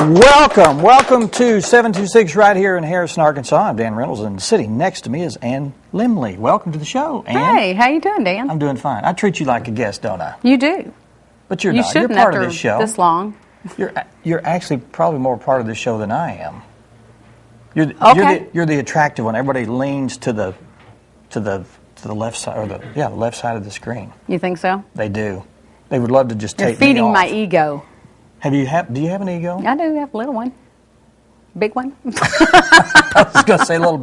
Welcome to 726 right here in Harrison, Arkansas. I'm Dan Reynolds, and sitting next to me is Lemley. Welcome to the show, Ann. Hey, how you doing, Dan? I'm doing fine. I treat you like a guest, don't I? You do. But you're You not. You're shouldn't part of after this show. this long. You're actually probably more part of this show than I am. You're the attractive one. Everybody leans to the left side, or the left side of the screen. You think so? They do. They would love to just You're take me feeding off. my ego. Do you have an ego? I do have a little one. Big one. I was going to say a little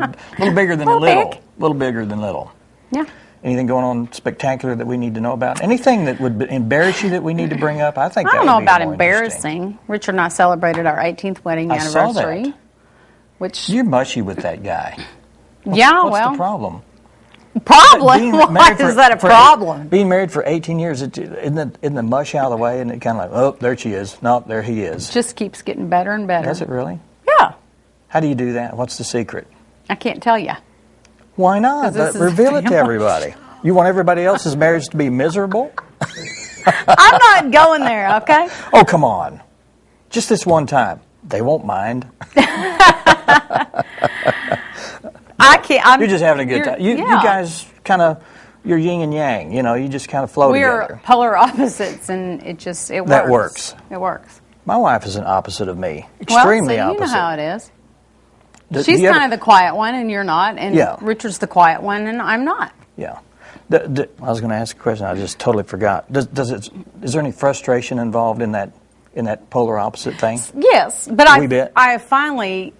bigger than little. Big. A little bigger than little. Yeah. Anything going on spectacular that we need to know about? Anything that would embarrass you that we need to bring up? I think I that don't would know be about more embarrassing. Richard and I celebrated our 18th wedding I saw anniversary. that. Which You're mushy with that guy. What's the problem? Problem? Why is that a problem? Being married for 18 years, isn't the mush out of the way? And it kind of like, oh, there she is. No, there he is. Just keeps getting better and better. Does it really? Yeah. How do you do that? What's the secret? I can't tell you. Why not? Reveal it to everybody. You want everybody else's marriage to be miserable? I'm not going there, okay? Oh, come on. Just this one time. They won't mind. I can't. You're just having a good time. You guys kind of, you're yin and yang. You know, you just kind of flow together. We're polar opposites, and it works. That works. It works. My wife is an opposite of me. Extremely opposite. You know how it is. She's kind of the quiet one, and you're not. And Richard's the quiet one, and I'm not. Yeah. I was going to ask a question. I just totally forgot. Is there any frustration involved in that polar opposite thing? Yes, but I finally.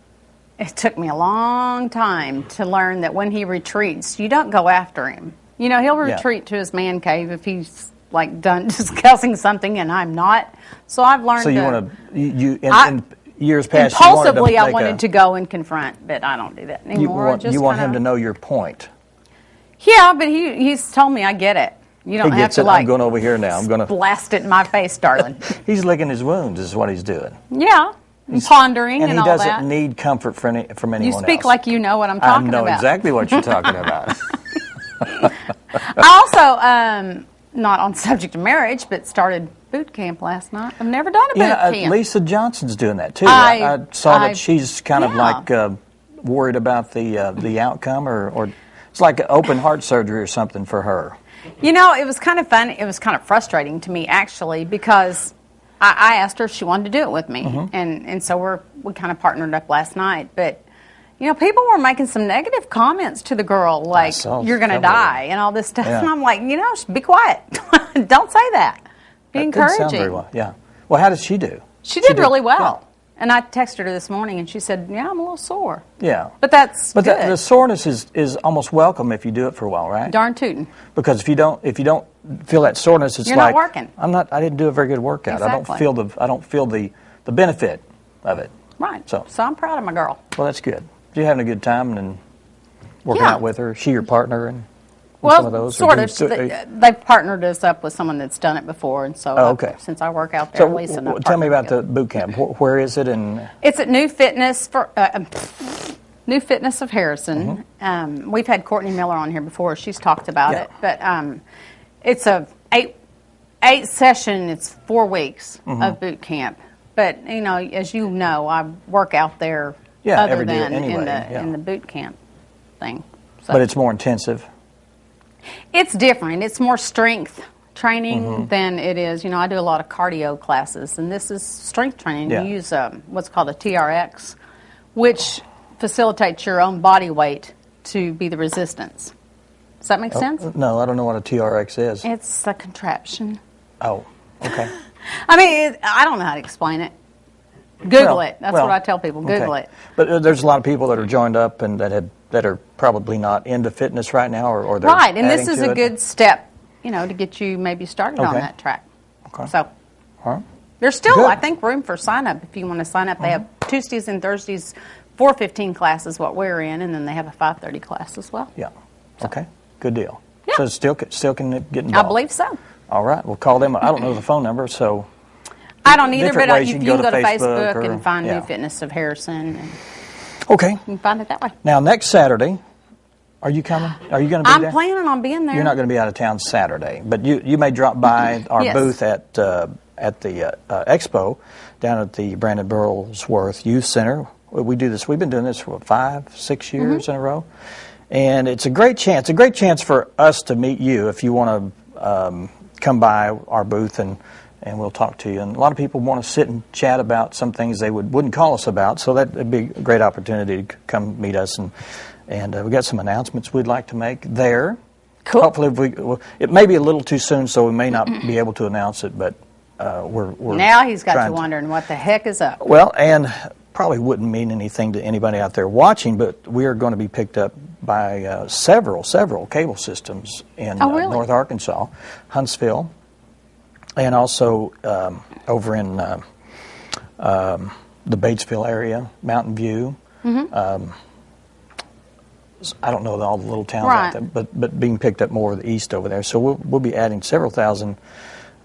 It took me a long time to learn that when he retreats, you don't go after him. You know, he'll retreat to his man cave if he's like done discussing something, and I'm not. So I've learned. So in years past, impulsively, I wanted to go and confront, but I don't do that anymore. You want him to know your point. Yeah, but he's told me I get it. You don't have to I'm going over here now. I'm going to blast it in my face, darling. He's licking his wounds. Is what he's doing. Yeah. And pondering and all that. And he doesn't need comfort from anyone else. You speak like you know what I'm talking about. I know exactly what you're talking about. I also, not on the subject of marriage, but started boot camp last night. I've never done a boot camp. Lisa Johnson's doing that too. I saw that she's kind of like worried about the outcome, or it's like open heart surgery or something for her. You know, it was kind of fun. It was kind of frustrating to me, actually, because I asked her if she wanted to do it with me, and so we kind of partnered up last night. But you know, people were making some negative comments to the girl, like you're going to die and all this stuff. Yeah. And I'm like, be quiet. Don't say that. Be encouraging. Sound very well. Yeah. Well, how did she do? She did really well. Yeah. And I texted her this morning, and she said, "Yeah, I'm a little sore." Yeah. But that's good. The soreness is almost welcome if you do it for a while, right? Darn tootin'. Because if you don't feel that soreness, it's you're like not working. I didn't do a very good workout. Exactly. I don't feel the benefit of it. Right. So I'm proud of my girl. Well, that's good. You're having a good time and working out with her. Is she your partner and well, some of those? Sort of. They've partnered us up with someone that's done it before, and so since I work out there, Lisa and I tell me about the boot camp. Where is it? It's at New Fitness of Harrison. We've had Courtney Miller on here before. She's talked about it, but it's a eight session. It's 4 weeks of boot camp. But as you know, I work out there other than in the boot camp thing. So. But it's more intensive. It's different. It's more strength training than it is. I do a lot of cardio classes, and this is strength training. You use what's called a TRX, which facilitates your own body weight to be the resistance. Does that make sense? No, I don't know what a TRX is. It's a contraption. Oh, okay. I mean, I don't know how to explain it. Google it. That's what I tell people. Google it. But there's a lot of people that are joined up and that are probably not into fitness right now, or they're right. And this is a good step, to get you maybe started on that track. Okay. So, all right. There's still, I think, room for sign up if you want to sign up. They have Tuesdays and Thursdays, 4:15 classes, what we're in, and then they have a 5:30 class as well. Yeah. So. Okay. Good deal. Yeah. So still can get involved. I believe so. All right. We'll call them. I don't know the phone number, so. I don't either, but you can go to Facebook and find New Fitness of Harrison. And okay. You can find it that way. Now, next Saturday, are you coming? Are you going to be there? I'm planning on being there. You're not going to be out of town Saturday, but you may drop by our booth at at the expo down at the Brandon Burlsworth Youth Center. We do this. We've been doing this for 5, 6 years in a row, and it's a great chance. A great chance for us to meet you if you want to come by our booth and we'll talk to you. And a lot of people want to sit and chat about some things they wouldn't call us about, so that would be a great opportunity to come meet us. And we got some announcements we'd like to make there. Cool. Hopefully, it may be a little too soon, so we may not be able to announce it, but we're now he's got you wondering what the heck is up. Well, and probably wouldn't mean anything to anybody out there watching, but we are going to be picked up by several cable systems in really? North Arkansas, Huntsville, and also over in the Batesville area, Mountain View. I don't know all the little towns out there, but being picked up more of the east over there. So we'll be adding several thousand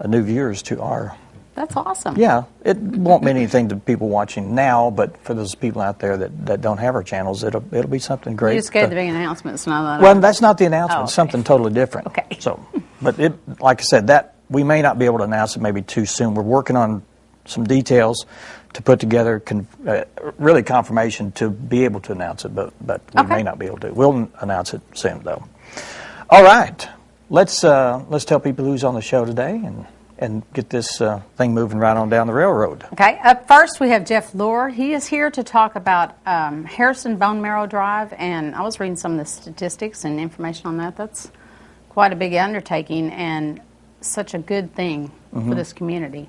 new viewers to our. That's awesome. Yeah, it won't mean anything to people watching now, but for those people out there that don't have our channels, it'll be something great. You just gave the big announcements. Well, that's not the announcement. Oh, okay. Something totally different. Okay. So, but like I said, that we may not be able to announce it maybe too soon. We're working on some details to put together really confirmation to be able to announce it, but we may not be able to. We'll announce it soon, though. All right, let's tell people who's on the show today and get this thing moving right on down the railroad. Okay, up first we have Jeff Lohr. He is here to talk about Harrison Bone Marrow Drive, and I was reading some of the statistics and information on that. That's quite a big undertaking and such a good thing for this community.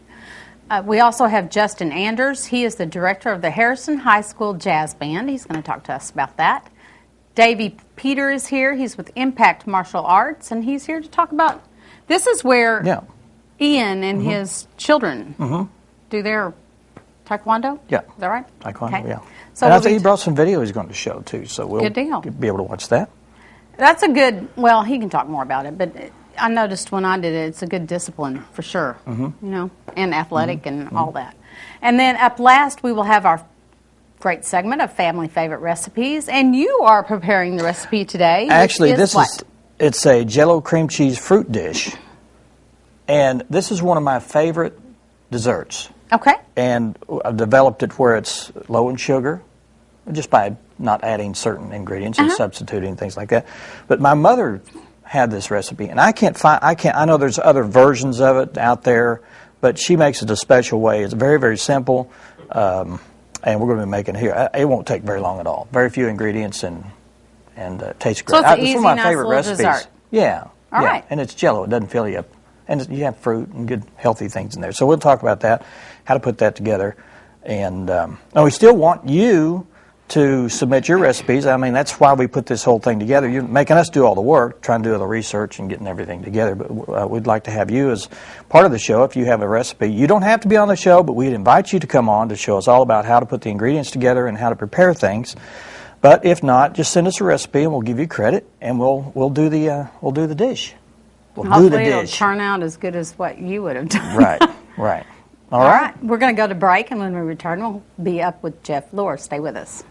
We also have Justin Anders. He is the director of the Harrison High School Jazz Band. He's going to talk to us about that. Davey Peter is here. He's with Impact Martial Arts, and he's here to talk about, this is where Ian and his children do their taekwondo? Yeah. Is that right? Taekwondo, yeah. So and I think he brought some video he's going to show, too, so we'll good deal. be able to watch that. That's a good, well, he can talk more about it, but I noticed when I did it, it's a good discipline for sure, you know, and athletic and all that. And then up last, we will have our great segment of family favorite recipes, and you are preparing the recipe today. Actually, it's a Jell-O cream cheese fruit dish, and this is one of my favorite desserts. Okay. And I've developed it where it's low in sugar, just by not adding certain ingredients and substituting things like that. But my mother had this recipe, and I know there's other versions of it out there, but she makes it a special way. It's very, very simple, and we're going to be making it here. It won't take very long at all. Very few ingredients, and it tastes great. So it's an easy, one of my nice favorite little recipes. dessert. Yeah. All right. And it's Jell-O. It doesn't fill you up. And you have fruit and good, healthy things in there. So we'll talk about that, how to put that together. And we still want you to submit your recipes. I mean, that's why we put this whole thing together. You're making us do all the work, trying to do all the research and getting everything together. But we'd like to have you as part of the show if you have a recipe. You don't have to be on the show, but we'd invite you to come on to show us all about how to put the ingredients together and how to prepare things. But if not, just send us a recipe and we'll give you credit, and we'll do the dish. Hopefully it'll turn out as good as what you would have done. Right. All right. We're going to go to break, and when we return, we'll be up with Jeff Lohr. Stay with us.